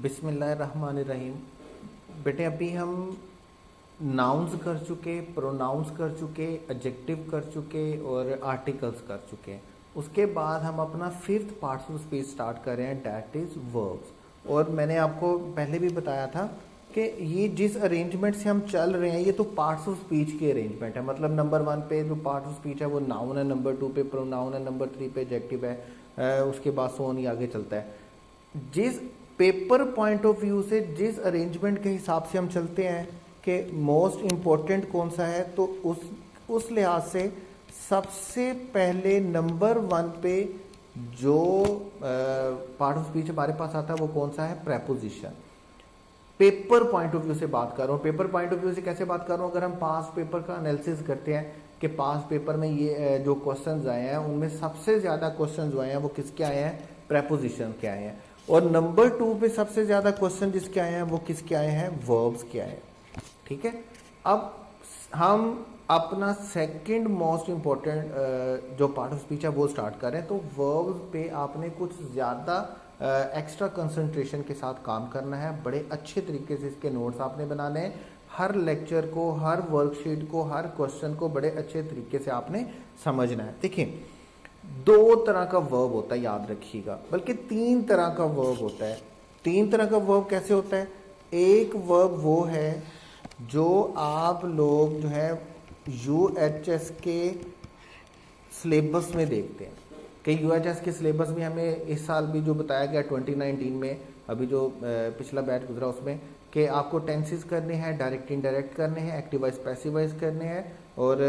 बिस्मिल्लाहिर्रहमानिर्रहीम। बेटे अभी हम नाउन्स कर चुके, प्रोनाउंस कर चुके, एडजेक्टिव कर चुके और आर्टिकल्स कर चुके। उसके बाद हम अपना fifth parts of speech start कर रहे हैं, डैट इज वर्ब्स। और मैंने आपको पहले भी बताया था कि ये जिस अरेंजमेंट से हम चल रहे हैं ये तो पार्ट्स ऑफ स्पीच के अरेंजमेंट है। मतलब नंबर 1 पे जो पार्ट ऑफ स्पीच है वो नाउन है, नंबर 2 पे प्रोनाउन है, नंबर 3 पे एडजेक्टिव है, उसके बाद सो ऑन, ये आगे चलता है। जिस पेपर पॉइंट ऑफ व्यू से जिस अरेंजमेंट के हिसाब से हम चलते हैं कि मोस्ट इम्पोर्टेंट कौन सा है, तो उस लिहाज से सबसे पहले नंबर 1 पे जो पार्ट ऑफ स्पीच हमारे पास आता है वो कौन सा है, preposition. Paper point of view से बात कर रहा हूँ। पेपर पॉइंट ऑफ व्यू से कैसे बात कर रहा हूँ, अगर हम पास पेपर का एनालिसिस करते हैं कि पास पेपर में ये जो क्वेश्चंस आए हैं उनमें सबसे ज्यादा क्वेश्चंस जो आए हैं वो किसके आए हैं, प्रेपोजिशन के आए हैं। और नंबर 2 पे सबसे ज्यादा क्वेश्चन जिसके आए हैं वो किसके आए हैं, वर्ब्स के आए हैं। ठीक है, अब हम अपना सेकंड मोस्ट इंपॉर्टेंट जो पार्ट ऑफ स्पीच है वो स्टार्ट कर रहे हैं। तो वर्ब्स पे आपने कुछ ज्यादा एक्स्ट्रा कंसंट्रेशन के साथ काम करना है। बड़े अच्छे तरीके से इसके नोट्स आपने बनाने हैं। हर लेक्चर को, हर वर्कशीट को, हर क्वेश्चन को बड़े अच्छे तरीके से आपने समझना है। देखिए, 2 तरह का वर्ब होता है, याद रखिएगा, बल्कि 3 तरह का वर्ब होता है। 3 तरह का वर्ब कैसे होता है, एक वर्ब वो है जो आप लोग जो है यूएचएस के सिलेबस में देखते हैं कि यूएचएस के सिलेबस में हमें इस साल भी जो बताया गया 2019 में, अभी जो पिछला बैच गुजरा उसमें, कि आपको टेंसेस करने हैं, डायरेक्ट इनडायरेक्ट करने हैं, एक्टिवाइज पैसिवाइज करने हैं, और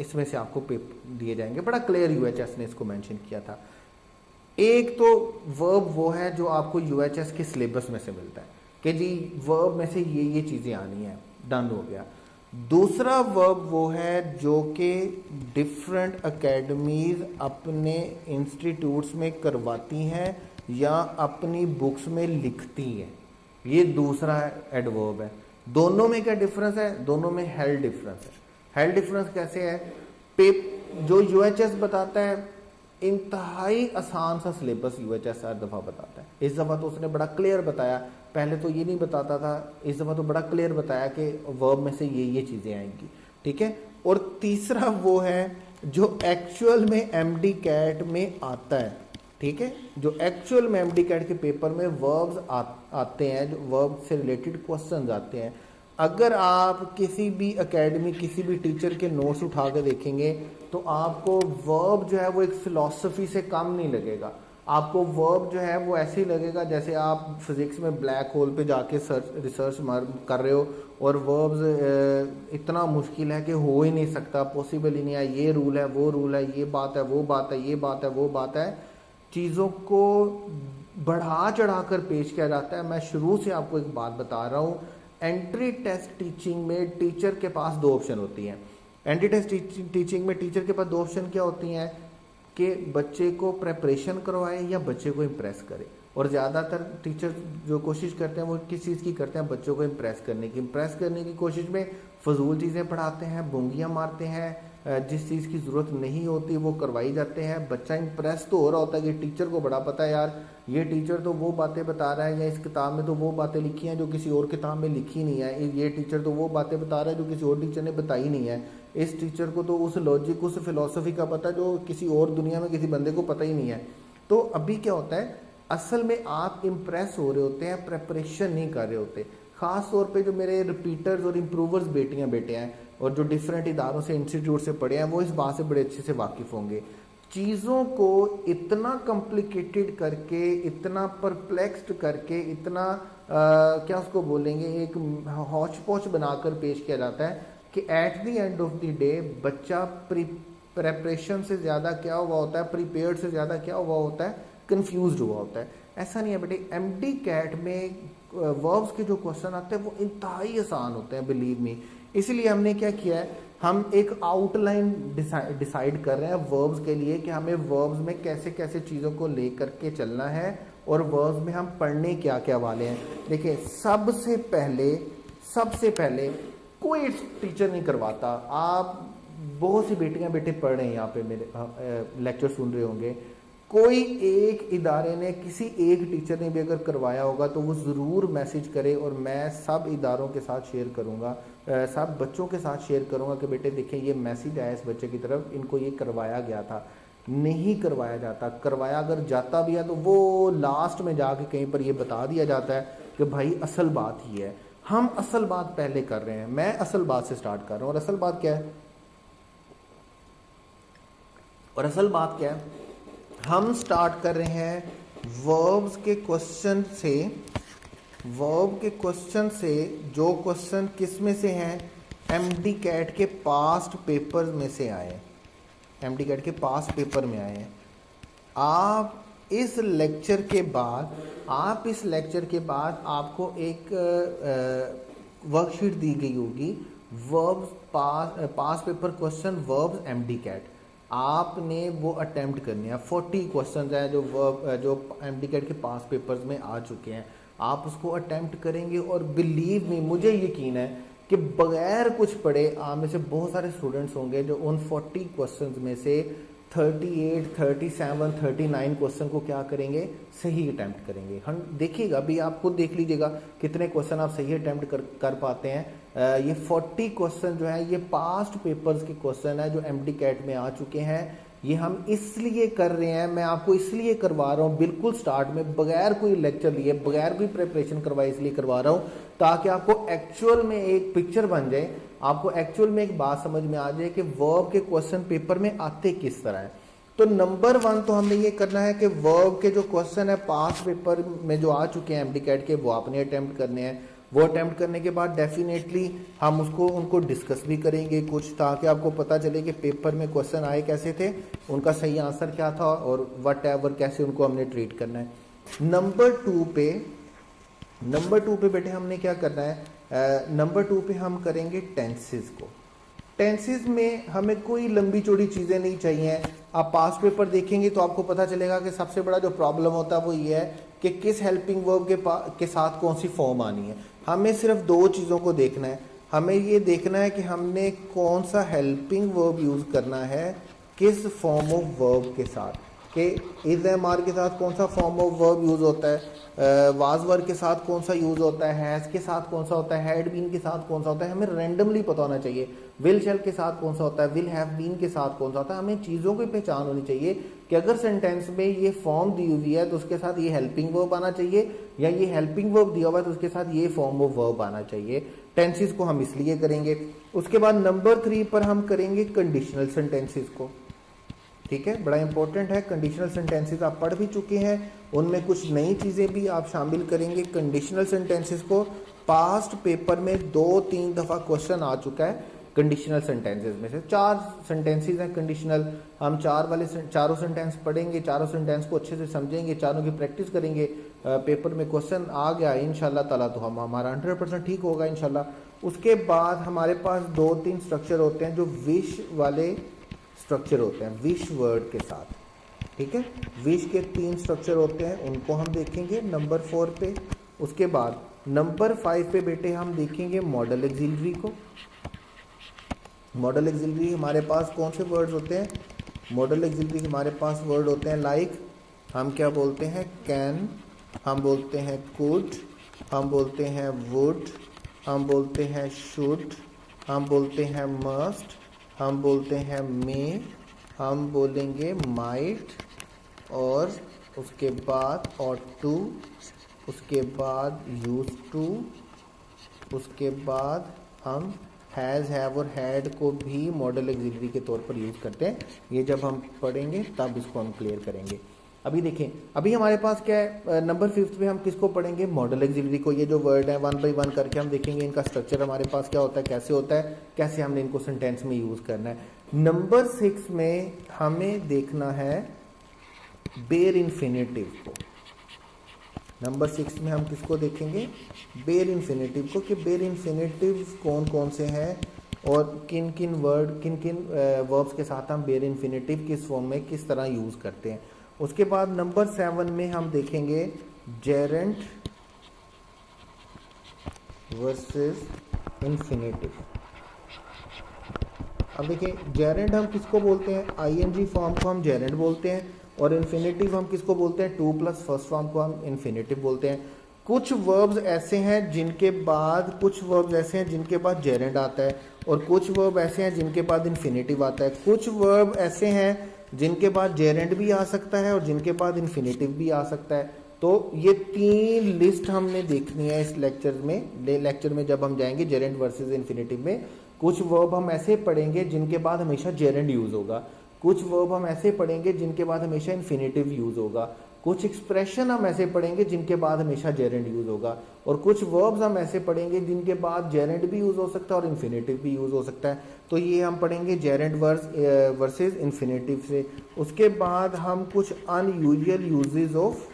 इसमें से आपको पेपर दिए जाएंगे। बड़ा क्लियर यूएचएस ने इसको मेंशन किया था। एक तो वर्ब वो है जो आपको यूएचएस के सिलेबस में से मिलता है कि जी वर्ब में से ये चीजें आनी है, डन हो गया। दूसरा वर्ब वो है जो कि डिफरेंट एकेडमीज अपने इंस्टीट्यूट्स में करवाती हैं या अपनी बुक्स में लिखती हैं, ये दूसरा एडवर्ब है। दोनों में क्या डिफरेंस है, दोनों में हेल्ड डिफरेंस है। हेल्ड डिफरेंस कैसे है, जो यूएचएस बताता है इंतहाई आसान सा सिलेबस यूएचएस हर दफा बताता है। इस दफा तो उसने बड़ा क्लियर बताया, पहले तो ये नहीं बताता था, इस दफा तो बड़ा क्लियर बताया कि वर्ब में से ये चीजें आएंगी। ठीक है, और तीसरा वो है जो एक्चुअल में एमडी कैट में आता है। ठीक है, जो एक्चुअल में एमडी कैट के पेपर में वर्ब्स आते हैं, जो वर्ब से रिलेटेड क्वेश्चंस आते हैं। अगर आप किसी भी एकेडमी, किसी भी टीचर के नोट्स उठा के देखेंगे तो आपको वर्ब जो है वो एक फिलॉसफी से कम नहीं लगेगा। आपको वर्ब जो है वो ऐसे ही लगेगा जैसे आप फिजिक्स में ब्लैक होल पे जाके रिसर्च कर रहे हो और वर्ब्स इतना मुश्किल है कि हो ही नहीं सकता, पॉसिबल ही नहीं है, ये रूल है, वो रूल है, ये बात है, वो बात है, ये बात है, वो बात है। चीज़ों को बढ़ा चढ़ा कर पेश किया जाता है। मैं शुरू से आपको एक बात बता रहा हूँ, एंट्री टेस्ट टीचिंग में टीचर के पास 2 ऑप्शन होती हैं। एंट्री टेस्ट टीचिंग में टीचर के पास 2 ऑप्शन क्या होती हैं कि बच्चे को प्रेपरेशन करवाए या बच्चे को इम्प्रेस करे। और ज़्यादातर टीचर जो कोशिश करते हैं वो किस चीज़ की करते हैं, बच्चों को इम्प्रेस करने की। इम्प्रेस करने की कोशिश में फजूल चीज़ें पढ़ाते हैं, बोंगियाँ मारते हैं, जिस चीज़ की ज़रूरत नहीं होती वो करवाई जाते हैं। बच्चा इम्प्रेस तो हो रहा होता है कि टीचर को बड़ा पता है यार, ये टीचर तो वो बातें बता रहा है, या इस किताब में तो वो बातें लिखी हैं जो किसी और किताब में लिखी नहीं है, ये टीचर तो वो बातें बता रहा है जो किसी और टीचर ने बताई नहीं है, इस टीचर को तो उस लॉजिक, उस फिलॉसफी का पता जो किसी और दुनिया में किसी बंदे को पता ही नहीं है। तो अभी क्या होता है, असल में आप इम्प्रेस हो रहे होते हैं, प्रेपरेशन नहीं कर रहे होते। खास तौर पे जो मेरे रिपीटर्स और इम्प्रूवर्स बेटियां बेटे हैं और जो डिफरेंट इदारों से, इंस्टीट्यूट से पढ़े हैं, वो इस बात से बड़े अच्छे से वाकिफ होंगे। चीज़ों को इतना कॉम्प्लिकेटेड करके, इतना परप्लेक्स्ड करके, इतना क्या उसको बोलेंगे, एक हौच पौच बनाकर पेश किया जाता है कि at the end of the day बच्चा प्रेपरेशन से ज़्यादा क्या हुआ होता है, प्रिपेयर्ड से ज़्यादा क्या हुआ होता है, कंफ्यूज्ड हुआ होता है। ऐसा नहीं है बेटे, एमडी कैट में वर्ब्स के जो क्वेश्चन आते हैं वो इंतहाई आसान होते हैं, बिलीव मी। इसलिए हमने क्या किया है, हम एक आउटलाइन डिसाइड कर रहे हैं वर्ब्स के लिए कि हमें वर्ब्स में कैसे कैसे चीज़ों को लेकर के चलना है और वर्ब्स में हम पढ़ने क्या क्या वाले हैं। देखिए, सबसे पहले कोई टीचर नहीं करवाता। आप बहुत सी बेटियां बेटे पढ़ रहे हैं यहाँ पे, मेरे लेक्चर सुन रहे होंगे, कोई एक इदारे ने, किसी एक टीचर ने भी अगर करवाया होगा तो वो ज़रूर मैसेज करे, और मैं सब इदारों के साथ शेयर करूँगा, सब बच्चों के साथ शेयर करूँगा कि बेटे देखें ये मैसेज आया इस बच्चे की तरफ, इनको ये करवाया गया था। नहीं करवाया जाता, करवाया अगर जाता भी है तो वो लास्ट में जाके कहीं पर ये बता दिया जाता है कि भाई असल बात ही है। हम असल बात पहले कर रहे हैं, मैं असल बात से स्टार्ट कर रहा हूँ। और असल बात क्या है? और असल बात क्या है? हम स्टार्ट कर रहे हैं वर्ब्स के क्वेश्चन से। वर्ब के क्वेश्चन से, जो क्वेश्चन किस में से हैं? एमडी कैट के पास्ट पेपर में से आए, एमडी कैट के पास्ट पेपर में आए हैं। आप इस लेक्चर के बाद, आपको एक वर्कशीट दी गई होगी, verbs past paper question verbs MDCAT. आपने वो अटेम्प्ट करनी है। 40 क्वेश्चन हैं जो एमडी कैट के पास पेपर्स में आ चुके हैं, आप उसको अटेम्प्ट करेंगे। और बिलीव मी, मुझे यकीन है कि बगैर कुछ पढ़े आप में से बहुत सारे स्टूडेंट्स होंगे जो उन 40 क्वेश्चंस में से 38, 37, 39 क्वेश्चन को क्या करेंगे? सही अटेम्प्ट करेंगे। हम देखिएगा, अभी आप खुद देख लीजिएगा कितने क्वेश्चन आप सही अटेम्प्ट कर पाते हैं। ये 40 क्वेश्चन जो है ये पास्ट पेपर्स के क्वेश्चन है जो एमडी कैट में आ चुके हैं। ये हम इसलिए कर रहे हैं, मैं आपको इसलिए करवा रहा हूँ बिल्कुल स्टार्ट में, बगैर कोई लेक्चर लिए, बगैर कोई प्रिपरेशन करवाए, इसलिए करवा रहा हूँ ताकि आपको एक्चुअल में एक पिक्चर बन जाए, आपको एक्चुअल में एक बात समझ में आ जाए कि वर्ब के क्वेश्चन पेपर में आते किस तरह है। तो नंबर 1 तो हमने ये करना है कि वर्ब के जो क्वेश्चन है पास्ट पेपर में जो आ चुके हैं एमडी कैट के, वो आपने अटेम्प्ट करने हैं। वो अटेम्प्ट करने के बाद डेफिनेटली हम उनको डिस्कस भी करेंगे कुछ, ताकि आपको पता चले कि पेपर में क्वेश्चन आए कैसे थे, उनका सही आंसर क्या था, और वट एवर कैसे उनको हमने ट्रीट करना है। नंबर 2 पे बेटे हमने क्या करना है? नंबर 2 पे हम करेंगे टेंसेस को। टेंसेस में हमें कोई लंबी चौड़ी चीज़ें नहीं चाहिए। आप पास्ट पेपर देखेंगे तो आपको पता चलेगा कि सबसे बड़ा जो प्रॉब्लम होता है वो ये है कि किस हेल्पिंग वर्ब के साथ कौन सी फॉर्म आनी है। हमें सिर्फ 2 चीज़ों को देखना है। हमें ये देखना है कि हमने कौन सा हेल्पिंग वर्ब यूज़ करना है किस फॉर्म ऑफ वर्ब के साथ, कि इज एम आर के साथ कौन सा फॉर्म ऑफ वर्ब यूज़ होता है, वाज वर्ब के साथ कौन सा यूज़ होता है, हैज़ के साथ कौन सा होता है, हैड बीन के साथ कौन सा होता है। हमें रैंडमली पता होना चाहिए विल शैल के साथ कौन सा होता है, विल हैव बीन के साथ कौन सा होता है। हमें चीज़ों की पहचान होनी चाहिए कि अगर सेंटेंस में ये फॉर्म दी हुई है तो उसके साथ ये हेल्पिंग वर्ब आना चाहिए, या ये हेल्पिंग वर्ब दिया हुआ है तो उसके साथ ये फॉर्म ऑफ वर्ब आना चाहिए। टेंसेस को हम इसलिए करेंगे। उसके बाद नंबर 3 पर हम करेंगे कंडीशनल सेंटेंसेस को। ठीक है, बड़ा इंपॉर्टेंट है। कंडीशनल सेंटेंसेस आप पढ़ भी चुके हैं, उनमें कुछ नई चीज़ें भी आप शामिल करेंगे। कंडीशनल सेंटेंसेस को पास्ट पेपर में 2-3 दफ़ा क्वेश्चन आ चुका है। कंडीशनल सेंटेंसेस में से 4 सेंटेंसेस हैं कंडीशनल। हम चारों सेंटेंस पढ़ेंगे, चारों सेंटेंस को अच्छे से समझेंगे, चारों की प्रैक्टिस करेंगे। पेपर में क्वेश्चन आ गया इंशाल्लाह ताला तो हमारा 100% ठीक होगा इंशाल्लाह। उसके बाद हमारे पास 2-3 स्ट्रक्चर होते हैं जो विश वाले स्ट्रक्चर होते हैं, विश वर्ड के साथ। ठीक है, विश के 3 स्ट्रक्चर होते हैं, उनको हम देखेंगे नंबर 4 पे। उसके बाद नंबर 5 पे बेटे हम देखेंगे मॉडल एक्सिलरी को। मॉडल एक्सिलरी हमारे पास कौन से वर्ड्स होते हैं? मॉडल एक्सिलरी हमारे पास वर्ड होते हैं लाइक, हम क्या बोलते हैं? कैन, हम बोलते हैं कुड, हम बोलते हैं वुड, हम बोलते हैं शुड, हम बोलते हैं मस्ट, हम बोलते हैं मे, हम बोलेंगे माइट, और उसके बाद ऑट टू, उसके बाद यूज टू, उसके बाद हम हैज़, हैव और हैड को भी मॉडल एक्सिलरी के तौर पर यूज़ करते हैं। ये जब हम पढ़ेंगे तब इसको हम क्लियर करेंगे। अभी देखें, अभी हमारे पास क्या है? नंबर 5 पे हम किसको पढ़ेंगे? मॉडल एक्सिलरी को। ये जो वर्ड है 1 बाय 1 करके हम देखेंगे इनका स्ट्रक्चर हमारे पास क्या होता है, कैसे होता है, कैसे हमने इनको सेंटेंस में यूज़ करना है। नंबर 6 में हमें देखना है बेयर इन्फिनेटिव को। नंबर 6 में हम किसको देखेंगे? बेयर इन्फिनेटिव को, कि बेयर इन्फिनेटिव कौन कौन से हैं और किन किन वर्ब्स के साथ हम बेयर इन्फिनेटिव किस फॉर्म में किस तरह यूज़ करते हैं। उसके बाद नंबर 7 में हम देखेंगे जेरेंट वर्सेस इन्फिनेटिव। अब देखिए, जेरेंट हम किसको बोलते हैं? आईएनजी फॉर्म को हम जेरेंट बोलते हैं, और इन्फिनेटिव हम किसको बोलते हैं, टू प्लस फर्स्ट फॉर्म को हम इन्फिनेटिव बोलते हैं। कुछ वर्ब्स ऐसे हैं जिनके बाद जेरेंड आता है, और कुछ वर्ब ऐसे हैं जिनके बाद इन्फिनेटिव आता है। कुछ वर्ब ऐसे हैं जिनके बाद जेरेंड भी आ सकता है और जिनके बाद इन्फिनेटिव भी आ सकता है। तो ये 3 लिस्ट हमने देखनी है इस लेक्चर में जब हम जाएंगे जेरेंड वर्सेस इन्फिनेटिव में। कुछ वर्ब हम ऐसे पढ़ेंगे जिनके बाद हमेशा जेरेंड यूज होगा, कुछ वर्ब हम ऐसे पढ़ेंगे जिनके बाद हमेशा इन्फिनेटिव यूज होगा, कुछ एक्सप्रेशन हम ऐसे पढ़ेंगे जिनके बाद हमेशा जेरेंड यूज होगा, और कुछ वर्ब्स हम ऐसे पढ़ेंगे जिनके बाद जेरेंड भी यूज हो सकता है और इन्फिनेटिव भी यूज हो सकता है। तो ये हम पढ़ेंगे जेरेंड वर्सेस इन्फिनेटिव से। उसके बाद हम कुछ अनयूजुअल यूजेस ऑफ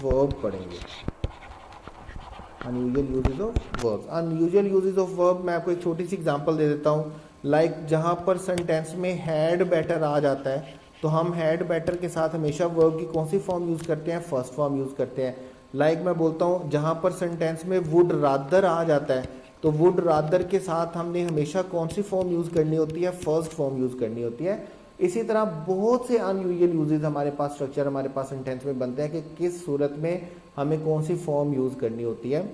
वर्ब पढ़ेंगे। अनयूजुअल यूजेस ऑफ वर्ब मैं आपको एक छोटी सी एग्जांपल दे देता हूँ। लाइक जहाँ पर सेंटेंस में हैड बेटर आ जाता है, तो हम हैड बेटर के साथ हमेशा वर्ब की कौन सी फॉर्म यूज़ करते हैं, फर्स्ट फॉर्म यूज़ करते हैं। लाइक मैं बोलता हूँ जहाँ पर सेंटेंस में वुड रादर आ जाता है, तो वुड रादर के साथ हमने हमेशा कौन सी फॉर्म यूज़ करनी होती है, फर्स्ट फॉर्म यूज़ करनी होती है। इसी तरह बहुत से अनयूजुअल यूजेस हमारे पास स्ट्रक्चर हमारे पास सेंटेंस में बनते हैं कि किस सूरत में हमें कौन सी फॉर्म यूज़ करनी होती है।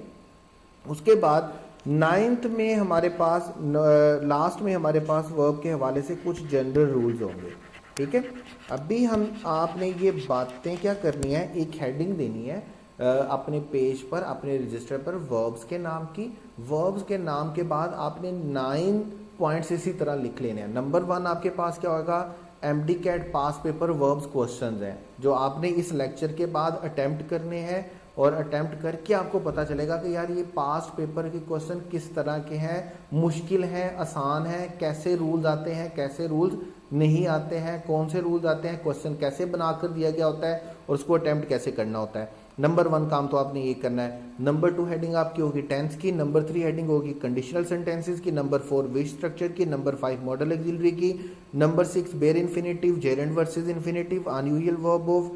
उसके बाद 9th में हमारे पास लास्ट में हमारे पास वर्ब के हवाले से कुछ जनरल रूल्स होंगे। ठीक है, अभी हम आपने ये बातें क्या करनी है, एक हेडिंग देनी है अपने पेज पर, अपने रजिस्टर पर वर्ब्स के नाम की। वर्ब्स के नाम के बाद आपने 9 पॉइंट्स इसी तरह लिख लेने हैं। नंबर 1 आपके पास क्या होगा, MD-CAT पास पेपर वर्ब्स क्वेश्चंस हैं जो आपने इस लेक्चर के बाद अटेम्प्ट करने हैं, और अटेम्प्ट करके आपको पता चलेगा कि यार ये पास्ट पेपर के क्वेश्चन किस तरह के हैं, मुश्किल हैं, आसान हैं, कैसे रूल्स आते हैं, कैसे रूल्स नहीं आते हैं, कौन से रूल्स आते हैं, क्वेश्चन कैसे बनाकर दिया गया होता है और उसको अटेम्प्ट कैसे करना होता है। नंबर 1 काम तो आपने ये करना है। नंबर 2 हेडिंग आपकी होगी टेंस की, नंबर 3 हेडिंग होगी कंडीशनल सेंटेंसेस की, नंबर 4 विच स्ट्रक्चर की, नंबर 5 मॉडल ऑक्सिलरी की, number 6 bare infinitive, gerund versus infinitive, unusual verb of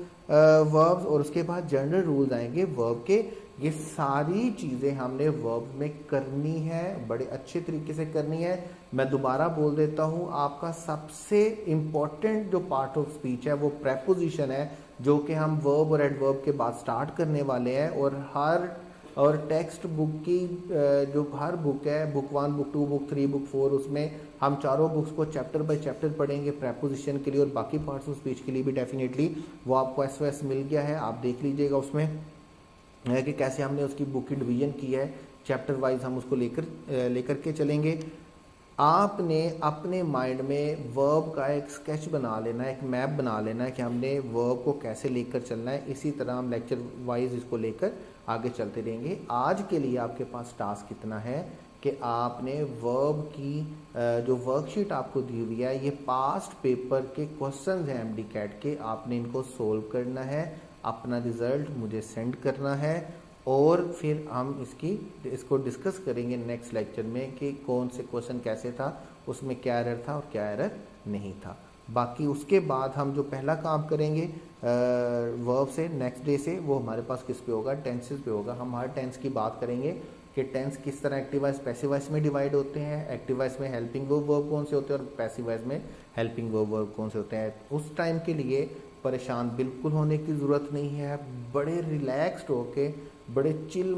verbs, और उसके बाद जनरल रूल्स आएंगे वर्ब के। ये सारी चीज़ें हमने वर्ब में करनी है, बड़े अच्छे तरीके से करनी है। मैं दोबारा बोल देता हूँ, आपका सबसे इम्पॉर्टेंट जो पार्ट ऑफ स्पीच है वो प्रेपोजिशन है, जो कि हम वर्ब और एडवर्ब के बाद स्टार्ट करने वाले हैं। और टेक्स्ट बुक की जो हर बुक है, बुक 1, बुक 2, बुक 3, बुक 4, उसमें हम चारों बुक्स को चैप्टर बाय चैप्टर पढ़ेंगे प्रेपोजिशन के लिए, और बाकी पार्ट्स ऑफ स्पीच के लिए भी डेफिनेटली वो आपको SOS मिल गया है, आप देख लीजिएगा उसमें है कि कैसे हमने उसकी बुक की डिवीजन की है, चैप्टर वाइज हम उसको लेकर के चलेंगे। आपने अपने माइंड में वर्ब का एक स्केच बना लेना है, एक मैप बना लेना है कि हमने वर्ब को कैसे लेकर चलना है। इसी तरह हम लेक्चर वाइज इसको लेकर आगे चलते रहेंगे। आज के लिए आपके पास टास्क कितना है कि आपने वर्ब की जो वर्कशीट आपको दी हुई है, ये पास्ट पेपर के क्वेश्चंस हैं MD-CAT के, आपने इनको सोल्व करना है, अपना रिजल्ट मुझे सेंड करना है, और फिर हम इसको डिस्कस करेंगे नेक्स्ट लेक्चर में कि कौन से क्वेश्चन कैसे था, उसमें क्या एरर था और क्या एरर नहीं था। बाकी उसके बाद हम जो पहला काम करेंगे वर्ब से नेक्स्ट डे से, वो हमारे पास किस पे होगा, टेंसेस पे होगा। हम हर टेंस की बात करेंगे कि टेंस किस तरह एक्टिव वॉइस पैसिव वॉइस में डिवाइड होते हैं, एक्टिव वॉइस में हेल्पिंग वर्ब कौन से होते हैं और पैसिव वॉइस में हेल्पिंग वर्ब कौन से होते हैं। उस टाइम के लिए परेशान बिल्कुल होने की ज़रूरत नहीं है, बड़े रिलैक्स्ड होके, बड़े चिल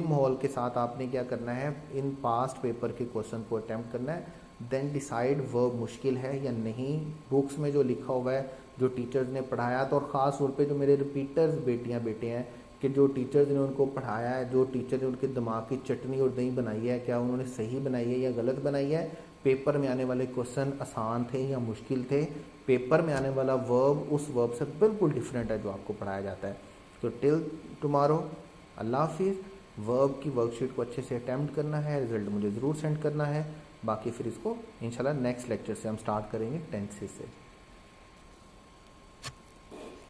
माहौल के साथ आपने क्या करना है, इन पास्ट पेपर के क्वेश्चन को अटेम्प्ट करना है। देन डिसाइड वर्ब मुश्किल है या नहीं। बुक्स में जो लिखा हुआ है, जो टीचर्स ने पढ़ाया, तो और ख़ास तौर पे जो मेरे रिपीटर्स बेटियां बेटे हैं, कि जो टीचर्स ने उनको पढ़ाया है, जो टीचर ने उनके दिमाग की चटनी और दही बनाई है, क्या उन्होंने सही बनाई है या गलत बनाई है, पेपर में आने वाले क्वेश्चन आसान थे या मुश्किल थे, पेपर में आने वाला वर्ब उस वर्ब से बिल्कुल डिफरेंट है जो आपको पढ़ाया जाता है। तो टिल टुमारो, अल्लाह हाफिज़। वर्ब की वर्कशीट को अच्छे से अटैम्प्ट करना है, रिजल्ट मुझे ज़रूर सेंड करना है। बाकी फिर इसको इंशाल्लाह नेक्स्ट लेक्चर से हम स्टार्ट करेंगे टेंसेस से।